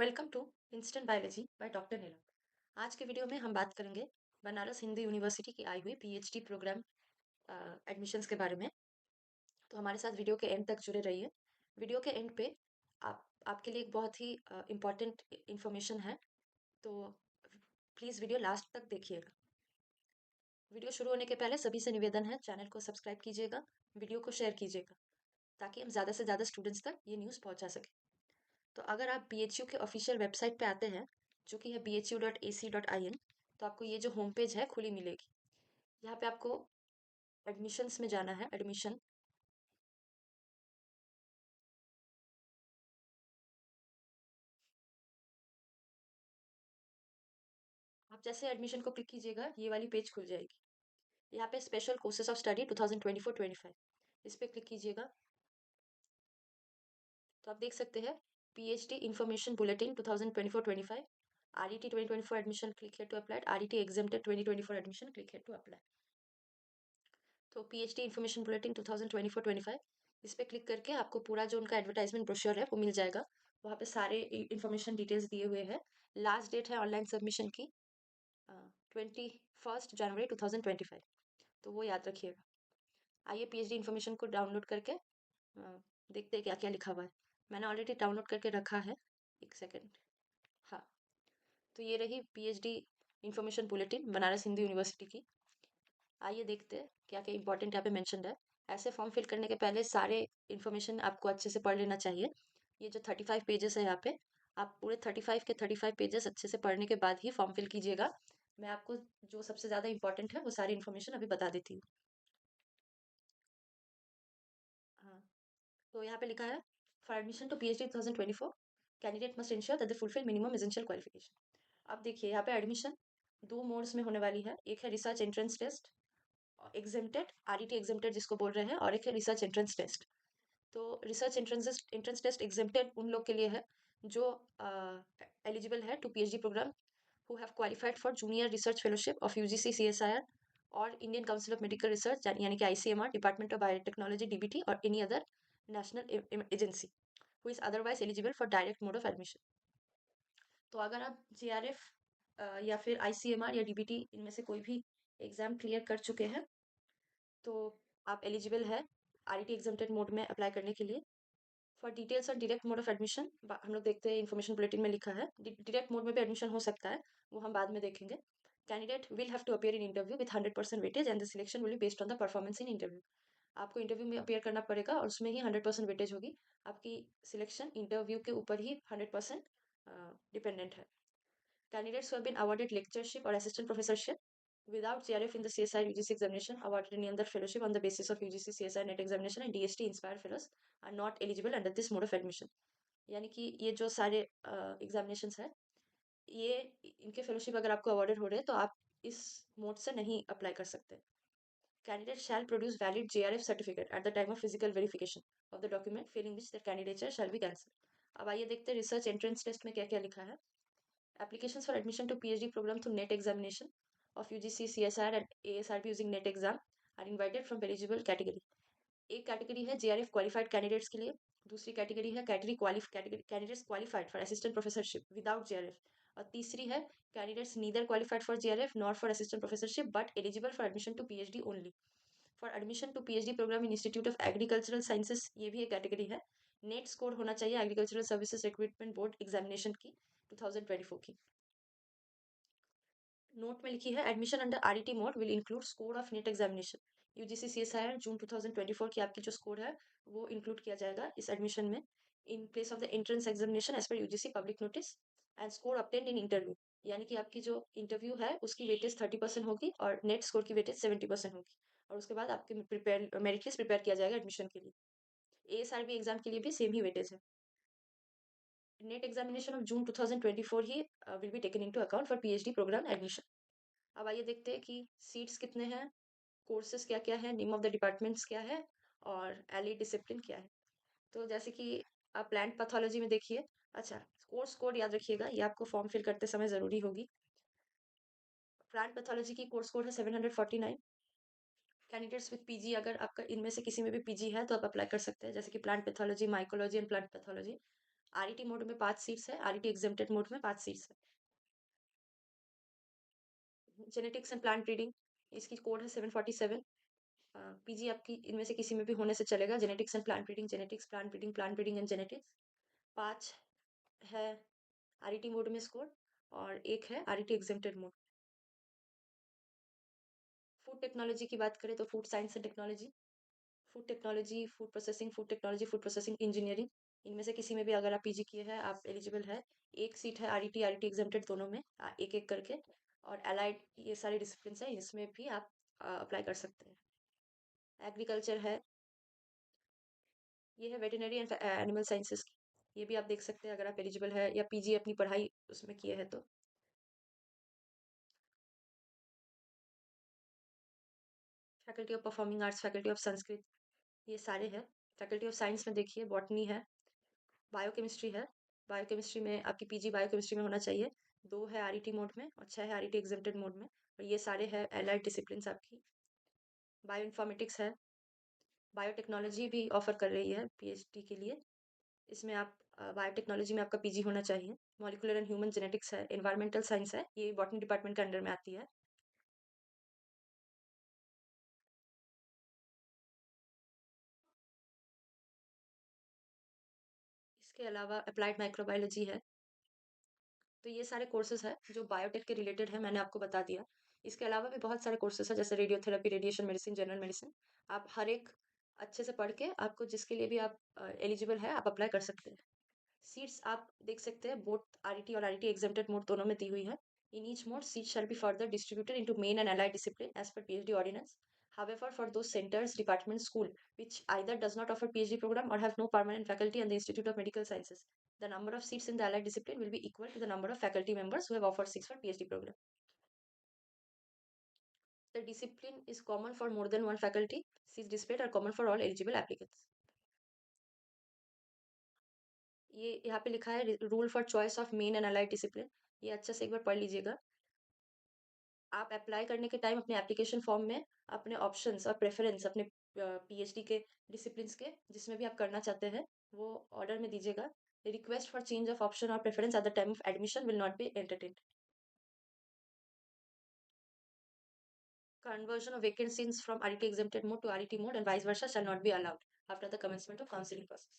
Welcome to instant biology by doctor Neelam. आज के video में हम बात करेंगे बनारस हिंदू यूनिवर्सिटी की आई हुई पीएचडी प्रोग्राम एडमिशन्स के बारे में। तो हमारे साथ वीडियो के एंड तक जुड़े रहिए। वीडियो के एंड पे आपके लिए एक बहुत ही इम्पॉर्टेंट इंफॉर्मेशन है, तो प्लीज़ वीडियो लास्ट तक देखिएगा। वीडियो शुरू होने के पहले सभी से निवेदन है, चैनल को सब्सक्राइब कीजिएगा, वीडियो को शेयर कीजिएगा ताकि हम ज़्यादा से ज़्यादा स्टूडेंट्स तक ये न्यूज़ पहुँचा सकें। तो अगर आप बीएचयू के ऑफिशियल वेबसाइट पे आते हैं, जो कि है bhu.ac.in, तो आपको ये जो होम पेज है खुली मिलेगी। यहाँ पे आपको एडमिशन्स में जाना है। एडमिशन, आप जैसे एडमिशन को क्लिक कीजिएगा ये वाली पेज खुल जाएगी। यहाँ पे स्पेशल कोर्सेज ऑफ स्टडी 2024-25 इस पे क्लिक कीजिएगा तो आप देख सकते हैं PhD information bulletin 2024-25, RET 2024 admission click here to apply, RET exempted 2024 admission click here to apply. तो पीएचडी इन्फॉर्मेशन बुलेटिन 2024-25 इस पर क्लिक करके आपको पूरा जो उनका एडवर्टाइजमेंट ब्रोशर है वो मिल जाएगा। वहाँ पे सारे इन्फॉर्मेशन डिटेल्स दिए हुए हैं। लास्ट डेट है ऑनलाइन सबमिशन की 21 जनवरी 2025, तो वो याद रखिएगा। आइए पीएचडी इन्फॉर्मेशन को डाउनलोड करके देखते हैं क्या क्या लिखा हुआ है। मैंने ऑलरेडी डाउनलोड करके रखा है, एक सेकेंड। हाँ, तो ये रही PhD information bulletin Banaras Hindu university की। आइए देखते हैं क्या क्या इंपॉर्टेंट यहाँ पे मेंशन्ड है। ऐसे फॉर्म फिल करने के पहले सारे इन्फॉर्मेशन आपको अच्छे से पढ़ लेना चाहिए। ये जो 35 पेजेस है यहाँ पे, आप पूरे 35 के 35 पेजेस अच्छे से पढ़ने के बाद ही फॉर्म फिल कीजिएगा। मैं आपको जो सबसे ज़्यादा इंपॉर्टेंट है वो सारी इन्फॉर्मेशन अभी बता देती हूँ। हाँ, तो यहाँ पे लिखा है for admission to PhD 2024 candidate must ensure that they fulfil minimum essential qualification. अब देखिए यहाँ पे एडमिशन दो मोड्स में होने वाली है। एक है research entrance test exempted, RET exempted जिसको बोल रहे हैं, और एक है रिसर्च एंट्रेंस टेस्ट। तो रिसर्च एंट्रेंस टेस्ट एग्जेम्प्टेड उन लोग के लिए है जो एलिजिबल है to PhD programme, who have qualified for junior research fellowship of UGC CSIR और Indian council of medical research यानी कि ICMR, department of biotechnology DBT और any other national agency who is otherwise eligible for direct mode of admission. तो अगर आप JRF या फिर ICMR या डीबीटी इनमें से कोई भी एग्जाम क्लियर कर चुके हैं तो आप एलिजिबल है आरईटी एग्जाम्प्टेड मोड में अप्लाई करने के लिए। For details on direct mode of admission हम लोग देखते हैं इन्फॉर्मेशन बुलेटिन में लिखा है डायरेक्ट मोड में भी एडमिशन हो सकता है, वो हम बाद में देखेंगे। Candidate will have to appear in interview with 100% weightage and the selection will be based on the performance in interview. आपको इंटरव्यू में अपीयर करना पड़ेगा और उसमें ही 100% वेटेज होगी। आपकी सिलेक्शन इंटरव्यू के ऊपर ही 100% डिपेंडेंट है। Candidates who have been awarded lectureship or assistant professorship without CRF in the CSI UGC examination, awarded any other fellowship on the basis of UGC CSI NET examination and DST inspired fellows are not eligible under this mode of admission। यानी कि ये जो सारे examinations है, ये इनके fellowship अगर आपको अवॉर्डेड हो रहे हैं तो आप इस मोड से नहीं अप्लाई कर सकते। Candidate shall produce valid JRF certificate at the time of physical verification of the document failing which their candidature shall be cancelled। अब आइए देखते हैं रिसर्च एंट्रेंस टेस्ट में क्या क्या लिखा है। Applications for admission to PhD program through NET examination of UGC, CSR and ASRB using NET exam are invited from eligible category। एक कैटेगरी है जेआरएफ क्वालिफाइड कैंडिडेट्स के लिए, दूसरी कैटेगरी है candidates qualified for assistant professorship without JRF, और तीसरी है candidates neither qualified for JRF not for assistant professorship but eligible for admission to PhD only. For admission to PhD programme in institute of agricultural sciences, ये भी एक category है। NET score होना चाहिए agricultural services recruitment board examination की 2024 की। Note में लिखी है admission under RET mode will include score of NET examination. UGC CSIR June 2024 की आपकी जो स्कोर है वो इंक्लूड किया जाएगा इस एडमिशन में in place of the entrance examination as per UGC public notice and score obtained in interview. यानी कि आपकी जो इंटरव्यू है उसकी वेटेज 30% होगी और नेट स्कोर की वेटेज 70% होगी, और उसके बाद आपके मेरिट लिस्ट प्रिपेयर किया जाएगा एडमिशन के लिए। एएसआरबी एग्जाम के लिए भी सेम ही वेटेज है। नेट एग्जामिनेशन ऑफ जून 2024 ही will be taken into account for PhD programme admission. अब आइए देखते हैं कि सीट्स कितने हैं, कोर्सेज क्या क्या है, नेम ऑफ द डिपार्टमेंट्स क्या है और एली डिसिप्लिन क्या है। तो जैसे कि आप प्लांट पैथोलॉजी में देखिए, अच्छा कोर्स कोड याद रखिएगा, ये आपको फॉर्म फिल करते समय ज़रूरी होगी। प्लांट पैथोलॉजी की कोर्स कोड है 749। कैंडिडेट्स विद पीजी, अगर आपका इनमें से किसी में भी पीजी है तो आप अप्लाई कर सकते हैं, जैसे कि plant pathology, mycology and plant pathology. RET mode में 5 सीट्स है, आरईटी एग्जेम्प्टेड मोड में 5 सीट्स है। जेनेटिक्स एंड प्लांट ब्रीडिंग, इसकी कोड है 747। पीजी आपकी इनमें से किसी में भी होने से चलेगा। Genetics and plant breeding, genetics, plant breeding and genetics. 5 है आरईटी मोड में स्कोर, और 1 है RET exempted mode. Food technology की बात करें तो food science and technology, food technology, food processing, food technology, food processing engineering, इनमें से किसी में भी अगर आप पीजी किए हैं आप एलिजिबल है। 1 सीट है आरईटी आरईटी एग्जेम्प्टेड दोनों में, एक एक करके। और एलाइड, ये सारे डिसिप्लिन है, इसमें भी आप अप्लाई कर सकते हैं। एग्रीकल्चर है, ये है वेटरनरी एंड एनिमल साइंसेस की, ये भी आप देख सकते हैं अगर आप एलिजिबल है या पीजी अपनी पढ़ाई उसमें किए हैं तो। Faculty of performing arts, faculty of Sanskrit, ये सारे हैं। फैकल्टी ऑफ साइंस में देखिए बॉटनी है, बायोकेमिस्ट्री है। बायोकेमिस्ट्री में आपकी पीजी बायोकेमिस्ट्री में होना चाहिए। 2 है आरईटी मोड में और 6 है आरईटी एग्जेम्प्टेड मोड में, और ये सारे हैं एलाइड डिसिप्लिन आपकी। बायो इन्फॉर्मेटिक्स है, बायोटेक्नोलॉजी भी ऑफर कर रही है पीएचडी के लिए। इसमें आप बायोटेक्नोलॉजी में आपका पीजी होना चाहिए। मॉलिकुलर एंड ह्यूमन जेनेटिक्स है, एनवायरमेंटल साइंस है, ये बॉटनी डिपार्टमेंट के अंडर में आती है। इसके अलावा अप्लाइड माइक्रोबायोलॉजी है। तो ये सारे कोर्सेज है जो बायोटेक के रिलेटेड है, मैंने आपको बता दिया। इसके अलावा भी बहुत सारे कोर्सेज है, जैसे radiotherapy, radiation medicine, general medicine. आप हर एक अच्छे से पढ़ के आपको जिसके लिए भी आप एलिजिबल है आप अप्लाई कर सकते हैं। सीट्स आप देख सकते हैं, बोथ आरईटी और आरईटी एग्जेम्प्टेड मोड दोनों में दी हुई है। In each mode seat shall be further distributed into main and allied discipline as per PhD ordinance. However, for those centers, department, school which either does not offer PhD program or have no permanent faculty and the Institute of Medical Sciences, the number of seats in the allied discipline will be equal to the number of faculty members who have offered seats for PhD program. The discipline is common for more than one faculty. Seats displayed are common for all eligible applicants. ये यहाँ पे लिखा है rule for choice of main and allied discipline, ये अच्छे से एक बार पढ़ लीजिएगा। आप अप्लाई करने के टाइम अपने एप्लीकेशन फॉर्म में अपने ऑप्शंस और प्रेफरेंस अपने पीएचडी के डिसिप्लिन्स के जिसमें भी आप करना चाहते हैं वो ऑर्डर में दीजिएगा। Request for change of option और preference at the time of admission will not be entertained. Conversion of vacancies from RET exempted mode to RET mode and vice versa shall not be allowed after the commencement of counseling process.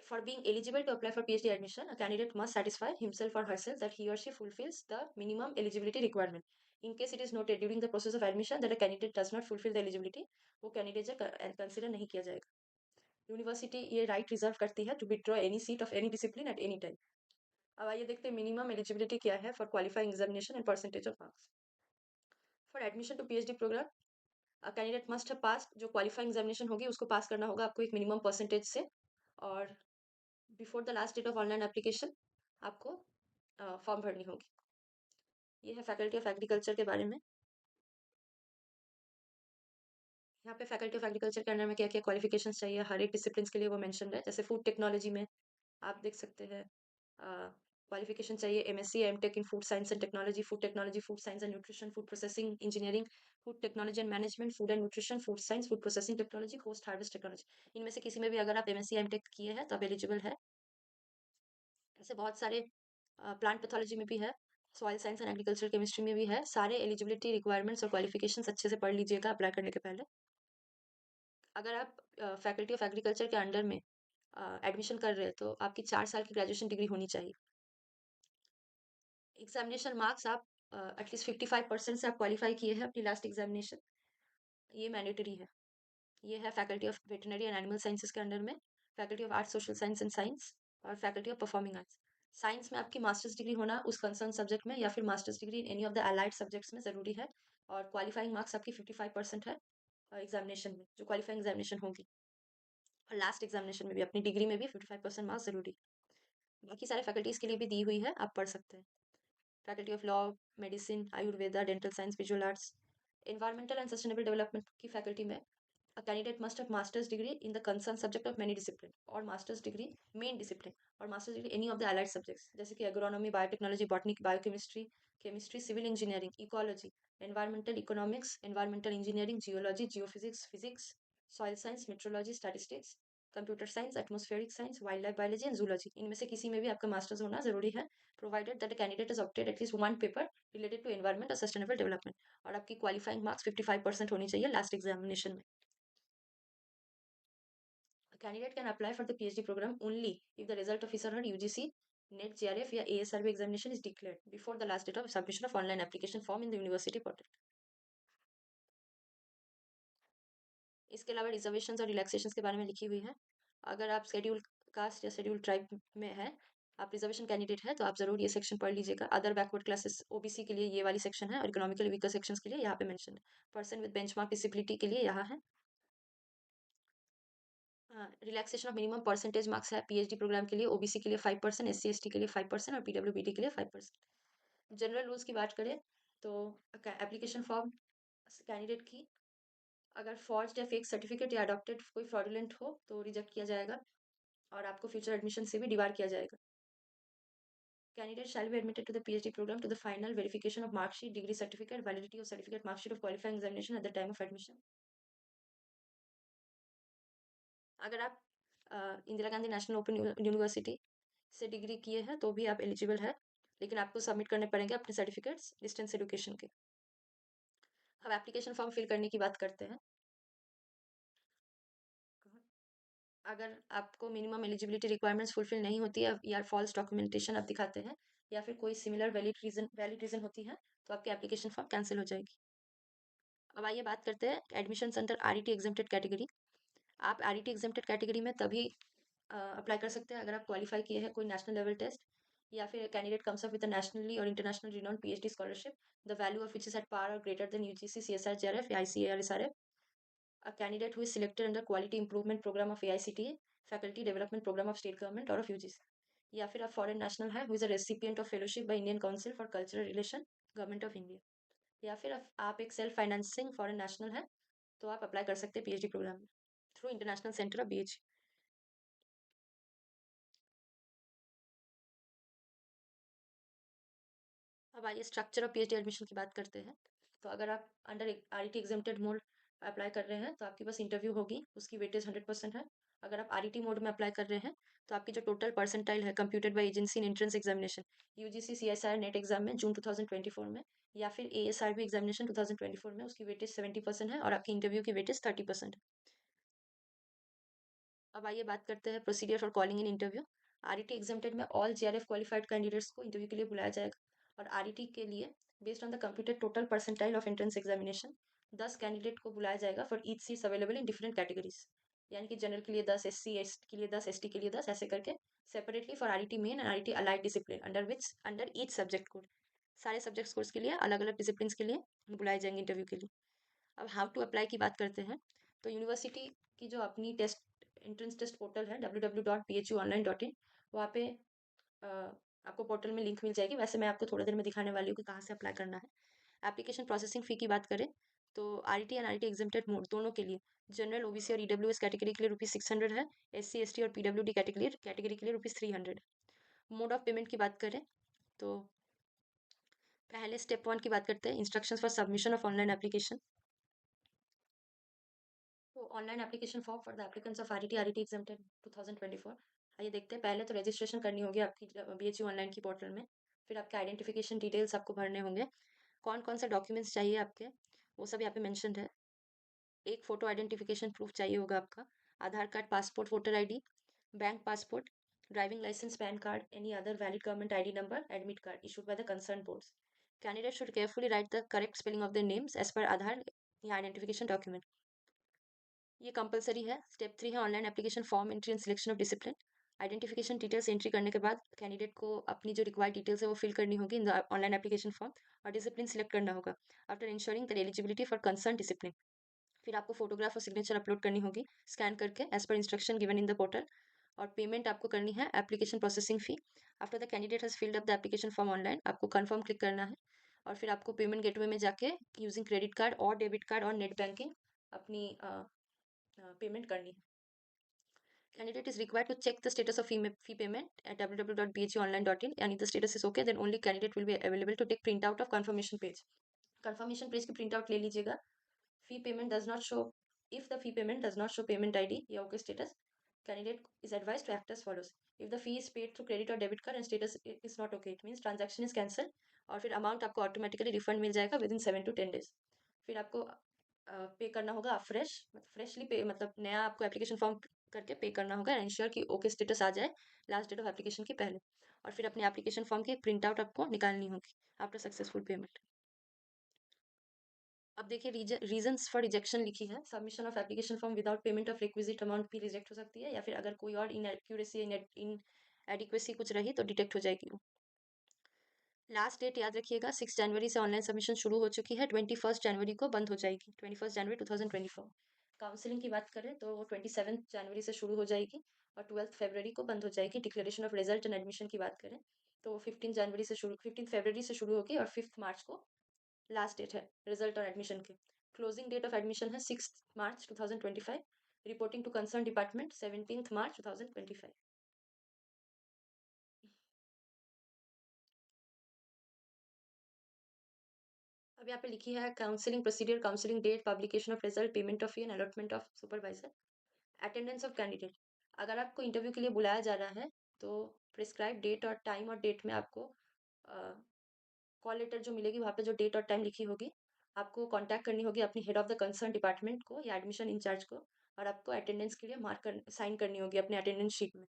For being eligible to apply for PhD admission, a candidate must satisfy himself or herself that he or she fulfills the minimum eligibility requirement. In case it is noted during the process of admission that a candidate does not fulfill the eligibility, वो candidate consider नहीं किया जाएगा। University ये right reserve करती है to withdraw any seat of any discipline at any time. अब आइए देखते हैं मिनिमम एलिजिबिलिटी क्या है for qualifying examination and percentage of marks. For admission to PhD programme candidate must have pass, जो क्वालिफाइंग एग्जामिनेशन होगी उसको पास करना होगा आपको एक मिनिमम परसेंटेज से, और before the last date of online application आपको फॉर्म भरनी होगी। ये है फैकल्टी ऑफ एग्रीकल्चर के बारे में। यहाँ पे फैकल्टी ऑफ एग्रीकल्चर के अंडर में क्या क्या क्वालिफिकेशंस चाहिए हर एक डिसिप्लिन के लिए वो मेंशन है। जैसे फूड टेक्नोलॉजी में आप देख सकते हैं क्वालिफिकेशन चाहिए MSc MTech in food science and technology, food technology, food science and nutrition, food processing engineering, food technology and management, food and nutrition, food science, food processing technology, post harvest technology. इनमें से किसी में भी अगर आप MSc MTech किए हैं तो आप एलिजिबल है। ऐसे बहुत सारे प्लांट पैथोलॉजी में भी है, soil science and agriculture chemistry में भी है। सारे एलिजिबिलिटी रिक्वायरमेंट्स और क्वालिफिकेशंस अच्छे से पढ़ लीजिएगा अप्लाई करने के पहले। अगर आप फैकल्टी ऑफ एग्रीकल्चर के अंडर में एडमिशन कर रहे हैं तो आपकी 4 साल की ग्रेजुएशन डिग्री होनी चाहिए। एग्जामिनेशन मार्क्स आप एटलीस्ट 55% से आप क्वालिफाई किए हैं अपनी लास्ट एग्जामिनेशन, ये मैंडेटरी है। ये है faculty of veterinary and animal sciences के अंडर में, faculty of arts social science and science, और faculty of performing arts. Science में आपकी मास्टर्स डिग्री होना उस कंसर्न सब्जेक्ट में या फिर masters degree in any of the allied subjects में ज़रूरी है, और क्वालिफाइंग मार्क्स आपकी 55% है एग्जामिनेशन में, जो क्वालिफाइंग एग्जामिनेशन होगी। और लास्ट एग्जामिनेशन में भी अपनी डिग्री में भी 55% मार्क्स ज़रूरी है। बाकी सारे फैकल्टीज़ के लिए भी दी हुई है, आप पढ़ सकते हैं। Faculty of law, medicine, Ayurveda, dental science, visual arts. Environmental and sustainable development की फैकल्टी में a candidate must have master's degree in the concerned subject of many discipline or master's degree main discipline or master's degree any of the allied subjects जैसे कि agronomy, biotechnology, botany, biochemistry, chemistry, civil engineering, ecology, environmental economics, environmental engineering, geology, geophysics, physics, soil science, meteorology, statistics, computer science, atmospheric science, wild life biology and zoology, इनमें से किसी में भी आपका masters होना जरूरी है, provided that candidate is opted at least one paper related to environment और सस्टेनेबल डेवलपमेंट, और आपकी क्वालिफाइंग मार्क्स 55% होनी चाहिए लास्ट एग्जामिनेशन में. A candidate can apply for the PhD program only if the result of his or her UGC, NET, JRF या ASRB examination is declared before the last date of submission of online application form in the university portal. इसके अलावा reservation और relaxation के बारे में लिखी हुई है. अगर आप शेड्यूल कास्ट या शेड्यूल ट्राइब में है, आप रिजर्वेशन कैंडिडेट है, तो आप जरूर ये सेक्शन पढ़ लीजिएगा. अदर बैकवर्ड क्लासेस ओबीसी के लिए ये वाली सेक्शन है, और इकोनॉमिकली वीकर सेक्शंस के लिए यहाँ पे मेंशन है. पर्सन विद बेंचमार्क डिसेबिलिटी के लिए यहाँ है. Relaxation of minimum percentage marks है पीएचडी प्रोग्राम के लिए. ओबीसी के लिए 5%, एससी एसटी के लिए 5% और पीडब्ल्यूबीडी के लिए 5%. जनरल रूल्स की बात करें तो एप्लीकेशन फॉर्म कैंडिडेट की अगर फॉर्ज्ड या फेक सर्टिफिकेट या अडॉप्टेड कोई फ्रॉडुलेंट हो तो रिजेक्ट किया जाएगा, और आपको फ्यूचर एडमिशन से भी डिबार किया जाएगा. Candidate shall be admitted to the PhD programme to the final verification of marksheet, degree certificate, validity of certificate, marksheet of qualifying examination at the time of admission. अगर आप Indira Gandhi national open university से degree किए हैं तो भी आप eligible है, लेकिन आपको सबमिट करने पड़ेंगे अपने सर्टिफिकेट्स डिस्टेंस एजुकेशन के. अब एप्लीकेशन फॉर्म फिल करने की बात करते हैं. अगर आपको मिनिमम एलिजिबिलिटी रिक्वायरमेंट्स फुलफिल नहीं होती है या फॉल्स डॉक्यूमेंटेशन आप दिखाते हैं या फिर कोई सिमिलर वैलिड रीजन होती है तो आपकी एप्लीकेशन फॉर्म कैंसिल हो जाएगी. अब आइए बात करते हैं admission under RET exempted category. आप आरईटी एग्जेम्प्टेड कैटेगरी में तभी अप्लाई कर सकते हैं अगर आप क्वालिफाई किए हैं कोई नेशनल लेवल टेस्ट, या फिर candidate comes up with nationally और international renowned PhD scholarship, the value of which is at par और greater than UGC CSR JRF या ICAR SRF. A candidate who is selected under quality improvement program of AICTE, faculty development program of state government और of UGC. या फिर आप foreign national है who is a recipient of fellowship by Indian Council for Cultural Relation, government of India. या फिर आप एक self financing foreign national है तो आप अप्लाई कर सकते हैं पीएचडी प्रोग्राम में through international centre of BH. अब आइए स्ट्रक्चर ऑफ पीएचडी एडमिशन की बात करते हैं. तो अगर आप under RET exempted mode apply कर रहे हैं तो आपके पास इंटरव्यू होगी, उसकी वेटेज 100% है. अगर आप आरईटी मोड में अप्लाई कर रहे हैं तो आपकी जो टोटल परसेंटाइल है computed by agency in entrance examination UGC CSR NET exam में जून 2024 में, या फिर एएसआरबी एग्जामिनेशन 2024 में, उसकी वेटेज 70% है और आपकी इंटरव्यू की वेटेज 30% है. अब आइए बात करते हैं procedure for calling in interview. RET exempted में ऑल जेआरएफ क्वालिफाइड कैंडिडेट्स को इंटरव्यू के लिए बुलाया जाएगा, और आरईटी के लिए based on the computed total percentile of entrance examination 10 candidate को बुलाया जाएगा for each seats available in different categories. यानी कि जनरल के लिए 10, एससी एस के लिए 10, एसटी के लिए 10, ऐसे करके separately for RET main and RET allied discipline under each subject code. सारे सब्जेक्ट कोर्स के लिए अलग अलग डिसिप्लिन के लिए बुलाए जाएंगे इंटरव्यू के लिए. अब हाउ टू अप्लाई की बात करते हैं. तो यूनिवर्सिटी की जो अपनी टेस्ट एंट्रेंस टेस्ट पोर्टल है www.bhuonline.in, वहाँ पे आपको पोर्टल में लिंक मिल जाएगी. वैसे मैं आपको थोड़ी देर में दिखाने वाली हूँ कि कहाँ से अप्लाई करना है. एप्लीकेशन प्रोसेसिंग फ़ी की बात करें तो RET and RET exempted mode दोनों के लिए जनरल ओबीसी और ईडब्ल्यूएस कैटेगरी के लिए ₹600 है, एससी एसटी और पीडब्ल्यूडी कैटेगरी के लिए ₹300. मोड ऑफ पेमेंट की बात करें तो पहले स्टेप 1 की बात करते हैं, instructions for submission of online application. तो online application form for the applicants of RET exempted 2024. आइए देखते हैं. पहले तो रजिस्ट्रेशन करनी होगी आपकी बीएचयू ऑनलाइन की पोर्टल में. फिर आपके आइडेंटिफिकेशन डिटेल्स आपको भरने होंगे. कौन कौन से डॉक्यूमेंट्स चाहिए आपके वो सब यहाँ पे मेंशन्ड है. एक फ़ोटो आइडेंटिफिकेशन प्रूफ चाहिए होगा आपका, Aadhaar card, passport, voter ID, bank passport, driving licence, PAN card, any other valid government ID number, admit card issued by the concern boards. Candidate should carefully write the correct spelling of the names as per Aadhaar या identification document. ये compulsory है. Step 3 है online application form entry and selection of discipline. Identification details entry करने के बाद candidate को अपनी जो रिक्वायर्ड डिटेल्स है वो फिल करनी होगी in the online application form, और डिसिप्लिन सिलेक्ट करना होगा after ensuring the eligibility for concern discipline. फिर आपको फोटोग्राफ और सिग्नेचर अपलोड करनी होगी स्कैन करके as per instruction given in the portal, और पेमेंट आपको करनी है application processing fee. After the candidate has filled up the application form online, आपको कन्फर्म क्लिक करना है, और फिर आपको पेमेंट गेटवे में जाके यूजिंग क्रेडिट कार्ड और डेबिट कार्ड और नेट बैंकिंग अपनी पेमेंट करनी है. Candidate is required to check the status of fee payment at www.bhuonline.in, and if the status is okay, then only candidate will be available to take printout of confirmation page. Confirmation page की printout ले लीजिएगा. Fee payment does not show. If the fee payment does not show payment ID या okay status, candidate is advised to act as follows. If the fee is paid through credit or debit card and status is not okay, it means transaction is cancelled, और फिर amount आपको automatically refund मिल जाएगा with in 7 to 10 days. फिर आपको पे करना होगा freshly पे, मतलब नया आपको एप्लीकेशन फॉर्म करके पे करना होगा, इंश्योर कि ओके स्टेटस आ जाए लास्ट डेट ऑफ एप्लीकेशन के पहले, और फिर अपने एप्लीकेशन फॉर्म की प्रिंट आउट आपको निकालनी होगी आफ्टर सक्सेसफुल पेमेंट. अब देखिए रीजंस फॉर रिजेक्शन लिखी है. Submission of application form without payment of requisite amount भी रिजेक्ट हो सकती है, या फिर अगर कोई और इनएक्यूरेसी इनएडिक्वेसी कुछ रही तो डिटेक्ट हो जाएगी. लास्ट डेट याद रखिएगा 6 जनवरी से ऑनलाइन सबमिशन शुरू हो चुकी है, 21 जनवरी को बंद हो जाएगी. 21 जनवरी 2024. काउंसलिंग की बात करें तो वो 27 जनवरी से शुरू हो जाएगी और 12 फरवरी को बंद हो जाएगी. Declaration of result and admission की बात करें तो वो 15 फरवरी से शुरू होगी और 5 मार्च को लास्ट डेट है रिजल्ट और एडमिशन के. क्लोजिंग डेट ऑफ एडमिशन है 6 March 2025. Reporting to concern department 17 March 2025. अब यहाँ पे लिखी है counselling procedure, counselling date, publication of result, payment of fee and allotment of supervisor. Attendance of candidate. अगर आपको इंटरव्यू के लिए बुलाया जा रहा है तो प्रिस्क्राइब डेट और टाइम और डेट में आपको कॉल लेटर जो मिलेगी वहाँ पे जो डेट और टाइम लिखी होगी आपको कांटेक्ट करनी होगी अपनी head of the concern department को या एडमिशन इंचार्ज को, और आपको अटेंडेंस के लिए साइन करनी होगी अपने अटेंडेंस शीट में.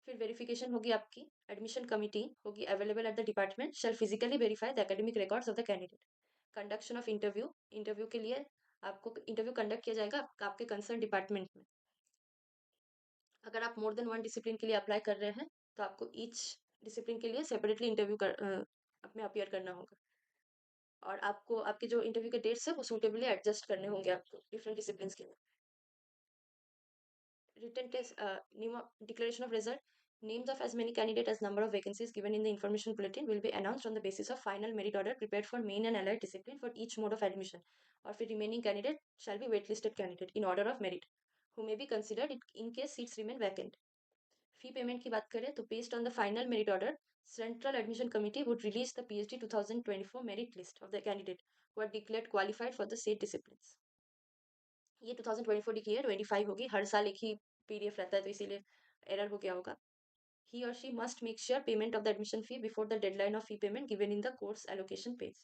फिर वेरिफिकेशन होगी आपकी. एडमिशन कमिटी होगी available at the department, shall physically verify the academic records of the candidate. Conduction of interview के लिए आपको इंटरव्यू कंडक्ट किया जाएगा आपके कंसर्न डिपार्टमेंट में. अगर आप मोर देन 1 डिसिप्लिन के लिए अप्लाई कर रहे हैं तो आपको ईच डिसिप्लिन के लिए सेपरेटली इंटरव्यू में अपीयर करना होगा, और आपको आपके जो इंटरव्यू के डेट्स है वो सूटेबली एडजस्ट करने होंगे आपको डिफरेंट डिसिप्लिन के लिए. Written test, declaration of result. Names of as many candidates as number of vacancies given in the information bulletin will be announced on the basis of final merit order prepared for main and allied discipline for each mode of admission, or for remaining candidate shall be waitlisted candidate in order of merit, who may be considered in case seats remain vacant. Fee payment की बात करें तो based on the final merit order, Central Admission Committee would release the PhD 2024 merit list of the candidate who are declared qualified for the said disciplines. ये 2024 की है, 25 होगी. हर साल एक ही PDF रहता है तो इसीलिए एरर हो गया होगा. He or she must make sure payment of the admission fee before the deadline of fee payment given in the course allocation page.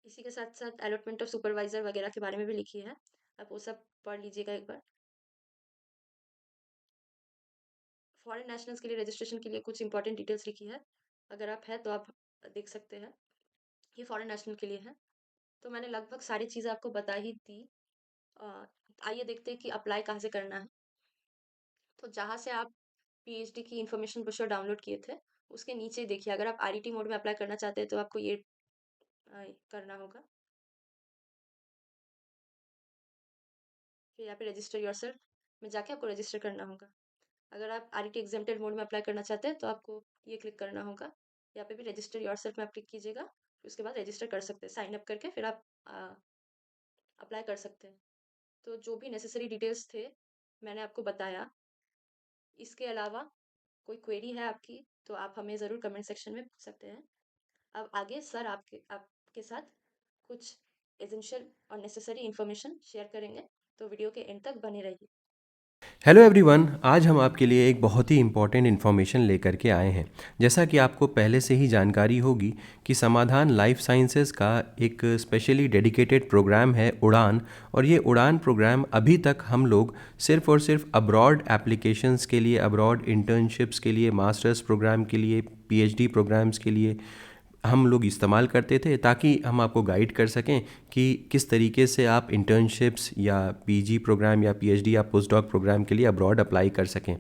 इसी के साथ साथ अलॉटमेंट ऑफ सुपरवाइजर वगैरह के बारे में भी लिखी है, आप वो सब पढ़ लीजिएगा एक बार. फॉरेन नेशनल्स के लिए रजिस्ट्रेशन के लिए कुछ इंपॉर्टेंट डिटेल्स लिखी है, अगर आप है तो आप देख सकते हैं. ये फॉरेन नेशनल के लिए है. तो मैंने लगभग सारी चीज़ें आपको बता ही दी. आइए देखते हैं कि अप्लाई कहाँ से करना है. तो जहाँ से आप PhD की इन्फॉर्मेशन ब्रोशर डाउनलोड किए थे उसके नीचे देखिए, अगर आप RET मोड में अप्लाई करना चाहते हैं तो आपको ये करना होगा. फिर यहाँ पे रजिस्टर योरसेल्फ में जाके आपको रजिस्टर करना होगा. अगर आप RET एग्जेम्प्टेड मोड में अप्लाई करना चाहते हैं तो आपको ये क्लिक करना होगा. यहाँ पे भी रजिस्टर योरसेल्फ में आप क्लिक कीजिएगा, फिर उसके बाद रजिस्टर कर सकते हैं. साइन अप करके फिर आप अप्लाई कर सकते हैं. तो जो भी नेसेसरी डिटेल्स थे मैंने आपको बताया. इसके अलावा कोई क्वेरी है आपकी तो आप हमें ज़रूर कमेंट सेक्शन में पूछ सकते हैं. अब आगे सर आपके साथ कुछ एसेंशियल और नेसेसरी इन्फॉर्मेशन शेयर करेंगे, तो वीडियो के एंड तक बने रहिए. हेलो एवरीवन, आज हम आपके लिए एक बहुत ही इम्पॉर्टेंट इन्फॉर्मेशन लेकर के आए हैं. जैसा कि आपको पहले से ही जानकारी होगी कि समाधान लाइफ साइंसेज का एक स्पेशली डेडिकेटेड प्रोग्राम है उड़ान, और ये उड़ान प्रोग्राम अभी तक हम लोग सिर्फ़ और सिर्फ अब्रॉड एप्लीकेशंस के लिए, अब्रॉड इंटर्नशिप्स के लिए, मास्टर्स प्रोग्राम के लिए, PhD प्रोग्राम्स के लिए हम लोग इस्तेमाल करते थे, ताकि हम आपको गाइड कर सकें कि किस तरीके से आप इंटर्नशिप्स या PG प्रोग्राम या PhD या पोस्ट डॉक प्रोग्राम के लिए अब्रॉड अप्लाई कर सकें.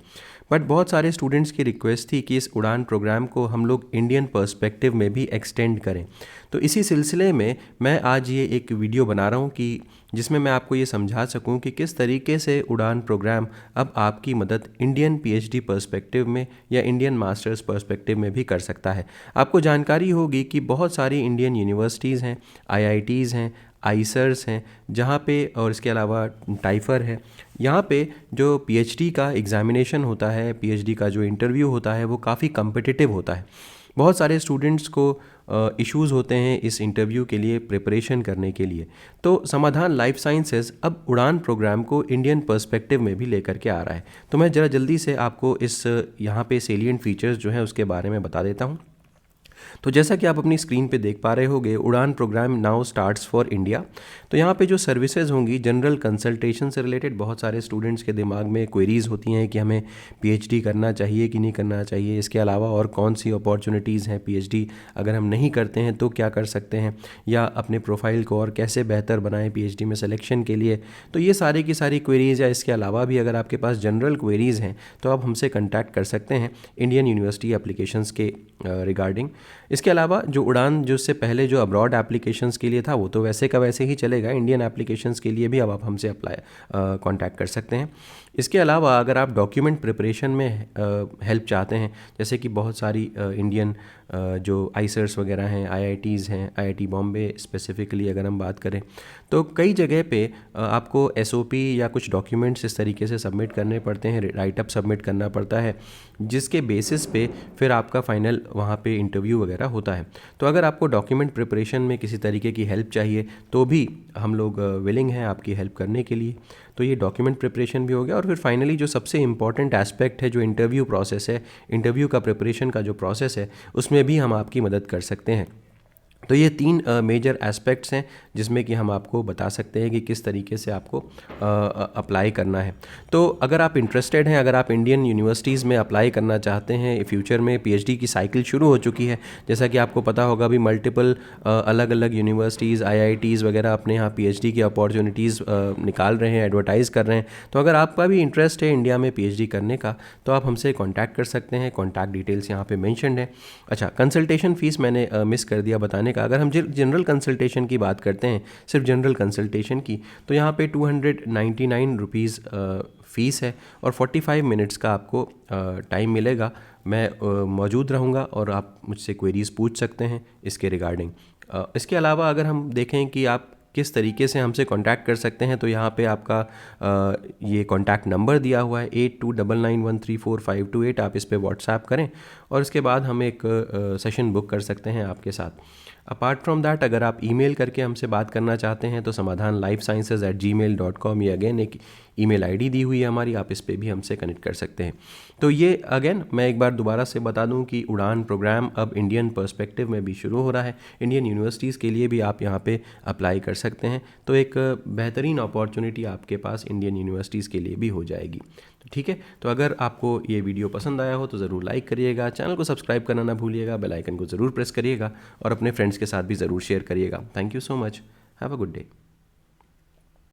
बट बहुत सारे स्टूडेंट्स की रिक्वेस्ट थी कि इस उड़ान प्रोग्राम को हम लोग इंडियन पर्सपेक्टिव में भी एक्सटेंड करें. तो इसी सिलसिले में मैं आज ये एक वीडियो बना रहा हूँ कि जिसमें मैं आपको ये समझा सकूं कि किस तरीके से उड़ान प्रोग्राम अब आपकी मदद इंडियन PhD पर्सपेक्टिव में या इंडियन मास्टर्स पर्सपेक्टिव में भी कर सकता है. आपको जानकारी होगी कि बहुत सारी इंडियन यूनिवर्सिटीज़ हैं, IITs हैं, आइसर्स हैं, जहाँ पे, और इसके अलावा टाइफर है. यहाँ पे जो PhD का एग्ज़ामिनेशन होता है, PhD का जो इंटरव्यू होता है वो काफ़ी कम्पिटिटिव होता है. बहुत सारे स्टूडेंट्स को इश्यूज़ होते हैं इस इंटरव्यू के लिए प्रिपरेशन करने के लिए, तो समाधान लाइफ साइंसेज अब उड़ान प्रोग्राम को इंडियन पर्सपेक्टिव में भी लेकर के आ रहा है। तो मैं ज़रा जल्दी से आपको इस यहाँ पे सेलिएंट फीचर्स जो हैं उसके बारे में बता देता हूँ। तो जैसा कि आप अपनी स्क्रीन पे देख पा रहे होंगे, Udaan programme now starts for India. तो यहाँ पे जो सर्विसेज होंगी, जनरल कंसल्टेशन से रिलेटेड बहुत सारे स्टूडेंट्स के दिमाग में क्वेरीज़ होती हैं कि हमें पीएचडी करना चाहिए कि नहीं करना चाहिए, इसके अलावा और कौन सी अपॉर्चुनिटीज़ हैं पीएचडी अगर हम नहीं करते हैं तो क्या कर सकते हैं, या अपने प्रोफाइल को और कैसे बेहतर बनाएं पीएचडी में सिलेक्शन के लिए। तो ये सारी की सारी क्वेरीज़, या इसके अलावा भी अगर आपके पास जनरल क्वेरीज़ हैं तो आप हमसे कॉन्टैक्ट कर सकते हैं इंडियन यूनिवर्सिटी एप्लीकेशंस के रिगार्डिंग। इसके अलावा जो उड़ान जो इससे पहले जो अब्रॉड एप्लीकेशंस के लिए था वो तो वैसे का वैसे ही चलेगा, इंडियन एप्लीकेशंस के लिए भी अब आप हमसे अप्लाई कांटेक्ट कर सकते हैं। इसके अलावा अगर आप डॉक्यूमेंट प्रिपरेशन में हेल्प चाहते हैं, जैसे कि बहुत सारी इंडियन जो आईसर्स वगैरह हैं, आईआईटीज़ हैं, आईआईटी बॉम्बे स्पेसिफिकली अगर हम बात करें, तो कई जगह पे आपको एसओपी या कुछ डॉक्यूमेंट्स इस तरीके से सबमिट करने पड़ते हैं, राइटअप सबमिट करना पड़ता है, जिसके बेसिस पे फिर आपका फाइनल वहाँ पे इंटरव्यू वगैरह होता है। तो अगर आपको डॉक्यूमेंट प्रिपरेशन में किसी तरीके की हेल्प चाहिए तो भी हम लोग विलिंग हैं आपकी हेल्प करने के लिए। तो ये डॉक्यूमेंट प्रिपरेशन भी हो गया, और फिर फाइनली जो सबसे इंपॉर्टेंट एस्पेक्ट है, जो इंटरव्यू प्रोसेस है, इंटरव्यू का प्रिपरेशन का जो प्रोसेस है, उसमें भी हम आपकी मदद कर सकते हैं। तो ये तीन मेजर एस्पेक्ट्स हैं जिसमें कि हम आपको बता सकते हैं कि किस तरीके से आपको अप्लाई करना है। तो अगर आप इंटरेस्टेड हैं, अगर आप इंडियन यूनिवर्सिटीज़ में अप्लाई करना चाहते हैं फ्यूचर में, पीएचडी की साइकिल शुरू हो चुकी है, जैसा कि आपको पता होगा अभी मल्टीपल अलग अलग यूनिवर्सिटीज़, आईआईटीज़ वगैरह अपने यहाँ पीएचडी की अपॉर्चुनिटीज़ निकाल रहे हैं, एडवर्टाइज़ कर रहे हैं। तो अगर आपका भी इंटरेस्ट है इंडिया में पीएचडी करने का तो आप हमसे कॉन्टैक्ट कर सकते हैं, कॉन्टैक्ट डिटेल्स यहाँ पे मेंशन्ड है। अच्छा, कंसल्टेशन फ़ीस मैंने मिस कर दिया बताने का। अगर हम जनरल कंसल्टेशन की बात करते हैं, सिर्फ जनरल कंसल्टेशन की, तो यहाँ पे 299 रुपीज़ फ़ीस है, और 45 मिनट्स का आपको टाइम मिलेगा। मैं मौजूद रहूँगा और आप मुझसे क्वेरीज़ पूछ सकते हैं इसके रिगार्डिंग। इसके अलावा अगर हम देखें कि आप किस तरीके से हमसे कांटेक्ट कर सकते हैं, तो यहाँ पे आपका ये कांटेक्ट नंबर दिया हुआ है 8299134528। आप इस पे व्हाट्सएप करें और इसके बाद हम एक सेशन बुक कर सकते हैं आपके साथ। अपार्ट फ्रॉम दैट, अगर आप ईमेल करके हमसे बात करना चाहते हैं तो समाधान lifesciences@gmail.com, ये अगेन एक ईमेल आईडी दी हुई है हमारी, आप इस पे भी हमसे कनेक्ट कर सकते हैं। तो ये अगेन मैं एक बार दोबारा से बता दूं कि उड़ान प्रोग्राम अब इंडियन पर्सपेक्टिव में भी शुरू हो रहा है। इंडियन यूनिवर्सिटीज़ के लिए भी आप यहाँ पे अप्लाई कर सकते हैं, तो एक बेहतरीन अपॉर्चुनिटी आपके पास इंडियन यूनिवर्सिटीज़ के लिए भी हो जाएगी। तो ठीक है, तो अगर आपको ये वीडियो पसंद आया हो तो ज़रूर लाइक करिएगा, चैनल को सब्सक्राइब करना ना भूलिएगा, बेल आइकन को ज़रूर प्रेस करिएगा और अपने फ्रेंड्स के साथ भी ज़रूर शेयर करिएगा। Thank you so much, have a good day.